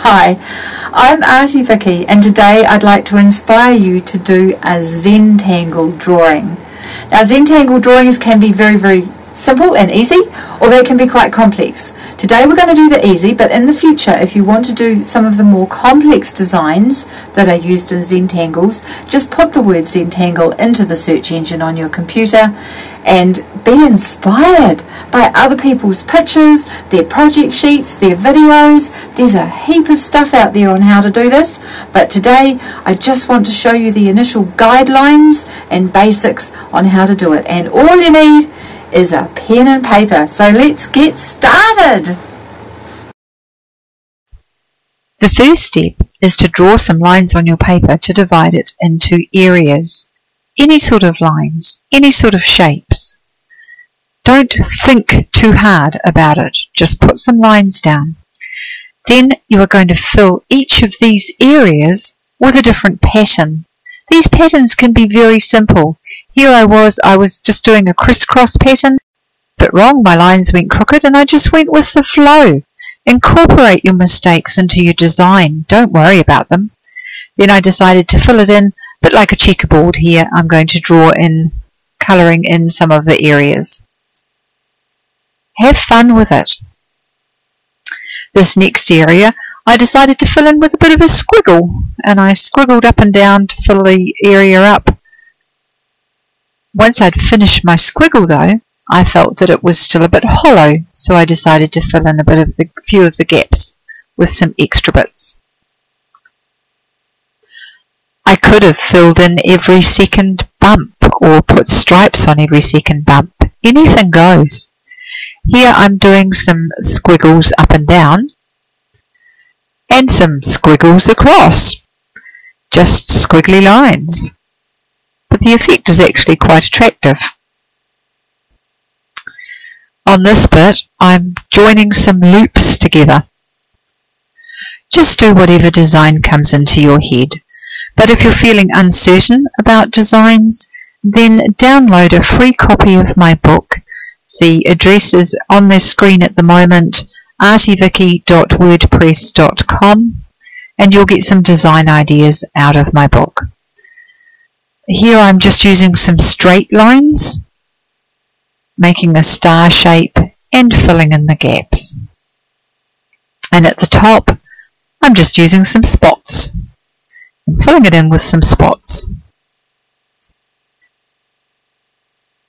Hi, I'm Auntie Vicky, and today I'd like to inspire you to do a Zentangle drawing. Now, Zentangle drawings can be very simple and easy, or they can be quite complex. Today we're going to do the easy, but in the future, if you want to do some of the more complex designs that are used in Zentangles, just put the word Zentangle into the search engine on your computer and be inspired by other people's pictures, their project sheets, their videos. There's a heap of stuff out there on how to do this, but today I just want to show you the initial guidelines and basics on how to do it, and all you need is a pen and paper. So let's get started. The first step is to draw some lines on your paper to divide it into areas. Any sort of lines, any sort of shapes. Don't think too hard about it, just put some lines down. Then you are going to fill each of these areas with a different pattern. These patterns can be very simple. Here I was just doing a crisscross pattern, but wrong, my lines went crooked and I just went with the flow. Incorporate your mistakes into your design, don't worry about them. Then I decided to fill it in, but like a checkerboard here, I'm going to draw in, colouring in some of the areas. Have fun with it. This next area, I decided to fill in with a bit of a squiggle, and I squiggled up and down to fill the area up. Once I'd finished my squiggle though, I felt that it was still a bit hollow, so I decided to fill in a few of the gaps with some extra bits. I could have filled in every second bump or put stripes on every second bump. Anything goes. Here I'm doing some squiggles up and down and some squiggles across. Just squiggly lines. But the effect is actually quite attractive. On this bit, I'm joining some loops together. Just do whatever design comes into your head. But if you're feeling uncertain about designs, then download a free copy of my book. The address is on the screen at the moment, auntyvicky.wordpress.com, and you'll get some design ideas out of my book. Here I'm just using some straight lines, making a star shape and filling in the gaps. And at the top, I'm just using some spots and filling it in with some spots.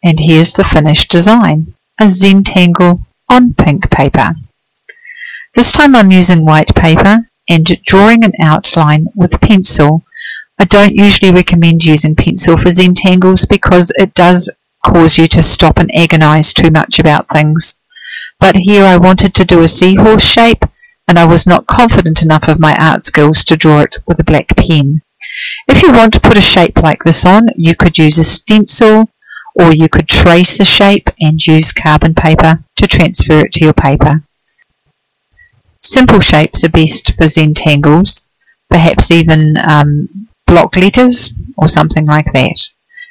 And here's the finished design, a Zentangle on pink paper. This time I'm using white paper and drawing an outline with pencil. I don't usually recommend using pencil for Zentangles because it does cause you to stop and agonize too much about things. But here I wanted to do a seahorse shape, and I was not confident enough of my art skills to draw it with a black pen. If you want to put a shape like this on, you could use a stencil, or you could trace a shape and use carbon paper to transfer it to your paper. Simple shapes are best for Zentangles, perhaps even block letters or something like that,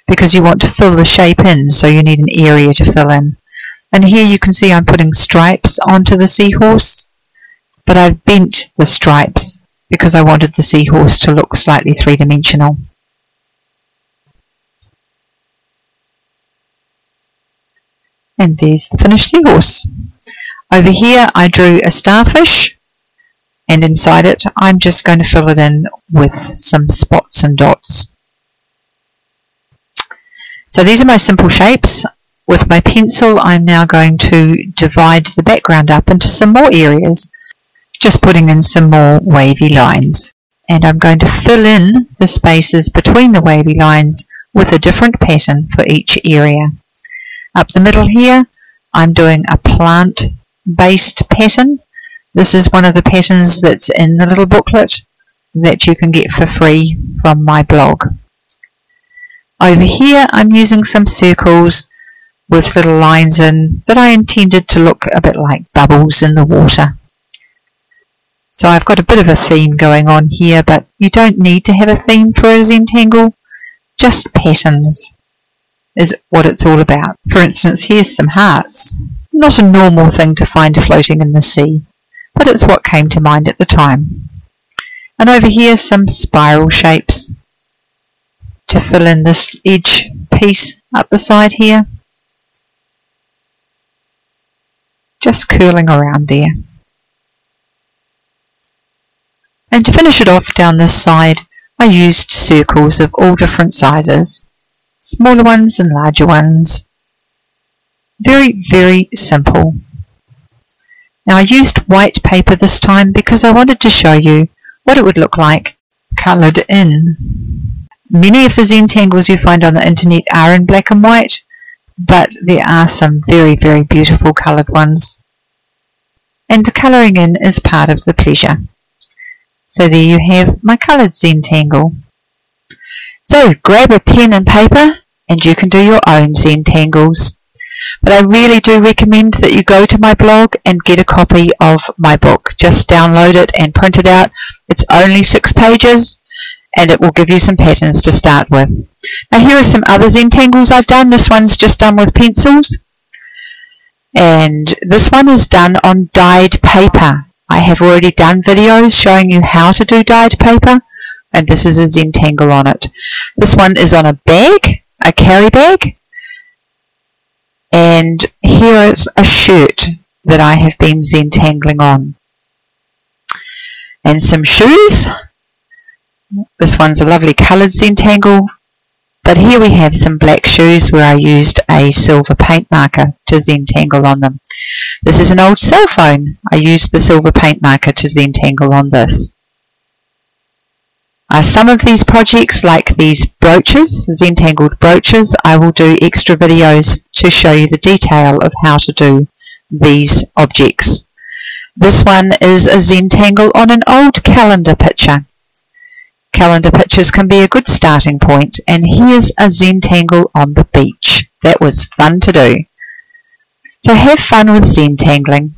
because you want to fill the shape in, so you need an area to fill in. And here you can see I'm putting stripes onto the seahorse, but I've bent the stripes because I wanted the seahorse to look slightly three-dimensional. And there's the finished seahorse. Over here I drew a starfish, and inside it I'm just going to fill it in with some spots and dots. So these are my simple shapes. With my pencil I'm now going to divide the background up into some more areas, just putting in some more wavy lines. And I'm going to fill in the spaces between the wavy lines with a different pattern for each area. Up the middle here I'm doing a plant-based pattern. This is one of the patterns that's in the little booklet that you can get for free from my blog. Over here I'm using some circles with little lines in that I intended to look a bit like bubbles in the water. So I've got a bit of a theme going on here, but you don't need to have a theme for a Zentangle. Just patterns is what it's all about. For instance, here's some hearts. Not a normal thing to find floating in the sea, but it's what came to mind at the time. And over here some spiral shapes to fill in this edge piece up the side here. Just curling around there. And to finish it off down this side, I used circles of all different sizes, smaller ones and larger ones. Very, very simple. Now I used white paper this time because I wanted to show you what it would look like coloured in. Many of the Zentangles you find on the internet are in black and white, but there are some very, very beautiful coloured ones. And the colouring in is part of the pleasure. So there you have my coloured Zentangle. So grab a pen and paper and you can do your own Zentangles. But I really do recommend that you go to my blog and get a copy of my book. Just download it and print it out. It's only 6 pages and it will give you some patterns to start with. Now here are some other Zentangles I've done. This one's just done with pencils. And this one is done on dyed paper. I have already done videos showing you how to do dyed paper, and this is a Zentangle on it. This one is on a bag, a carry bag, and here is a shirt that I have been Zentangling on. And some shoes. This one's a lovely coloured Zentangle, but here we have some black shoes where I used a silver paint marker to Zentangle on them. This is an old cell phone. I used the silver paint marker to Zentangle on this. Some of these projects, like these brooches, Zentangled brooches, I will do extra videos to show you the detail of how to do these objects. This one is a Zentangle on an old calendar picture. Calendar pictures can be a good starting point, and here's a Zentangle on the beach. That was fun to do. So have fun with Zentangling.